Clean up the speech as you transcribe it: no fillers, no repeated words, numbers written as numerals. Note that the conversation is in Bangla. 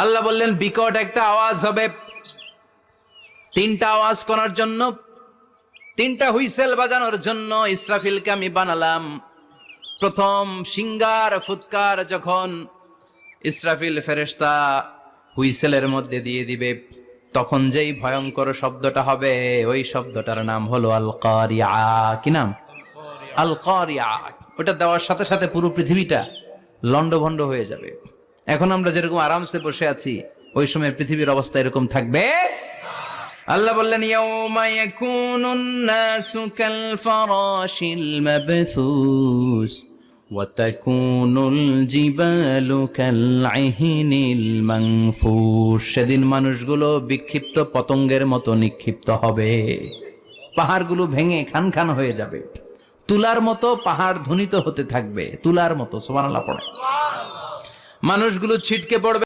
আল্লাহ বললেন বিকট একটা আওয়াজ হবে, তিনটা আওয়াজ করার জন্য, তিনটা হুইসেল বাজানোর জন্য ইসরাফিলকে আমি বানালাম। প্রথম সিঙ্গার ফুৎকার যখন ইসরাফিল ফেরেশতা হুইসেলের মধ্যে দিয়ে দিবে, তখন যেই ভয়ঙ্কর শব্দটা হবে ওই শব্দটার নাম হলো আল কারিয়া। কি নাম? আল কারিয়া। ওটা দেওয়ার সাথে সাথে পুরো পৃথিবীটা লন্ডভন্ড হয়ে যাবে। এখন আমরা যেরকম আরামসে বসে আছি, ওই সময় পৃথিবীর অবস্থা এরকম থাকবে। আল্লাহ বললেন ইয়াউমা ইয়াকুনুন নাসু কাল ফারাশিল মাবথুস ওয়া তাকুনুল জিবালু কাল ইহনিল মানফুশ। সেদিন মানুষগুলো বিক্ষিপ্ত পতঙ্গের মতো নিক্ষিপ্ত হবে, পাহাড়গুলো ভেঙে খান খান হয়ে যাবে, তুলার মতো পাহাড় ধ্বনিত হতে থাকবে, তুলার মতো। সুবহানাল্লাহ পড়ে। মানুষগুলো ছিটকে পড়বে।